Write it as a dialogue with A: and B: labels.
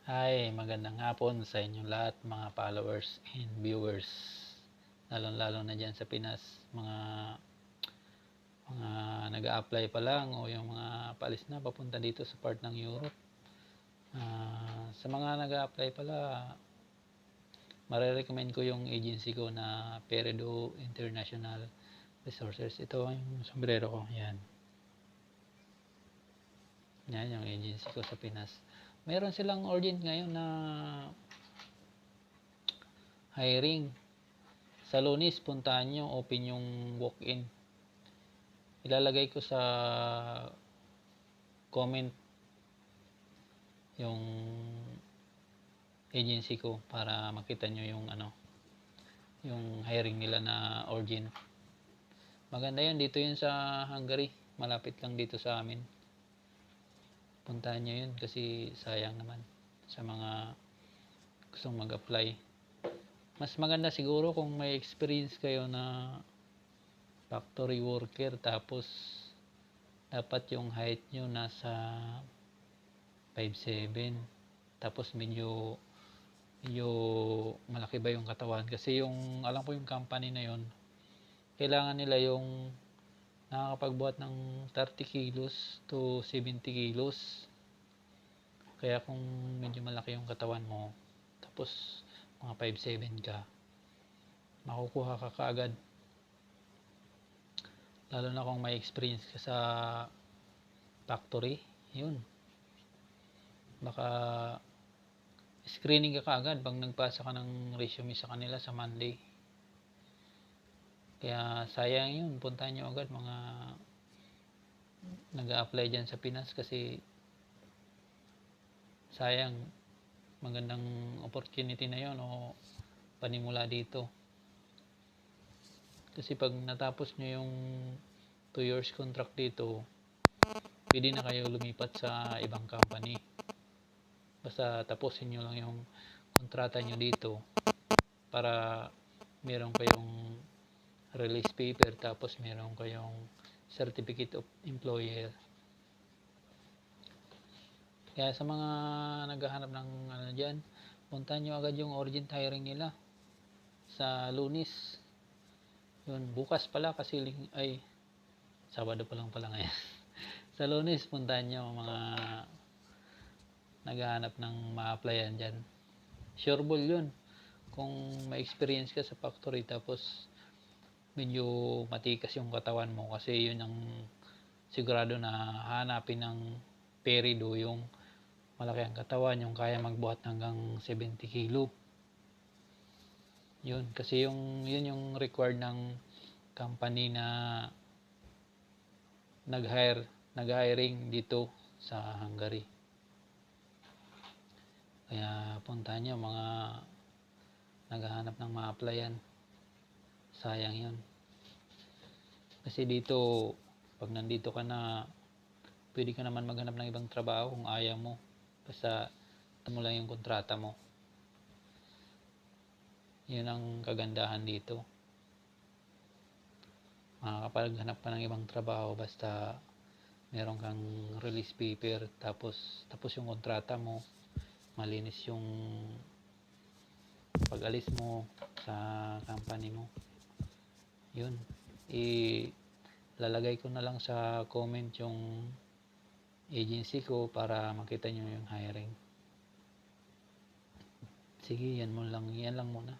A: Hi, magandang hapon sa inyong lahat mga followers and viewers. Lalong-lalo na dyan sa Pinas, mga nag-a-apply pa lang o yung mga paalis na papunta dito sa part ng Europe. Sa mga nag-a-apply pala, marirecommend ko yung agency ko na Peredo International Resources. Ito yung sombrero ko, yan. Yan yung agency ko sa Pinas. Meron silang urgent ngayon na hiring. Sa Lunes, puntahan nyo, open yung walk-in. Ilalagay ko sa comment yung agency ko para makita nyo yung hiring nila na urgent. Maganda yun, dito yun sa Hungary. Malapit lang dito sa amin. Puntahan nyo yun kasi sayang naman sa mga gustong mag-apply. Mas maganda siguro kung may experience kayo na factory worker, tapos dapat yung height nyo nasa 5'7", tapos medyo malaki ba yung katawan, kasi yung alam ko yung company na yon, kailangan nila yung nakakapagbuhat ng 30 kilos to 70 kilos. Kaya kung medyo malaki yung katawan mo, tapos mga 5'7" ka, makukuha ka kaagad, lalo na kung may experience ka sa factory. Yun, baka screening ka kaagad pag nagpasa ka ng resume sa kanila sa Monday. Kaya sayang yun, puntahan nyo agad mga nag-a-apply dyan sa Pinas, kasi sayang, magandang opportunity na yun o panimula dito. Kasi pag natapos nyo yung 2 years contract dito, pwede na kayo lumipat sa ibang company. Basta tapusin nyo lang yung kontrata nyo dito para meron kayong release paper, tapos meron kayong certificate of employer. Kaya sa mga naghahanap ng dyan, puntahan nyo agad yung urgent hiring nila sa Lunes. Yun, bukas pala kasi Sabado pa lang pala ngayon. Sa Lunes, puntahan nyo mga naghahanap ng ma-applyan dyan. Sureball yun. Kung may experience ka sa factory, tapos medyo matikas yung katawan mo, kasi yun ang sigurado na hanapin ng Peredo, yung malaki ang katawan, yung kaya magbuhat hanggang 70 kilo. Yun, kasi yun yung required ng company na nag-hiring dito sa Hungary. Kaya puntahan nyo mga naghahanap ng ma-applyan. Sayang yun. Kasi dito, pag nandito ka na, pwede ka naman maghanap ng ibang trabaho kung ayaw mo. Basta ito mo lang yung kontrata mo. Yun ang kagandahan dito. Makakapaghanap ka ng ibang trabaho basta meron kang release paper, tapos yung kontrata mo, malinis yung pag-alis mo sa company mo. Yun, ilalagay ko na lang sa comment yung agency ko para makita nyo yung hiring. Sige, yan lang muna.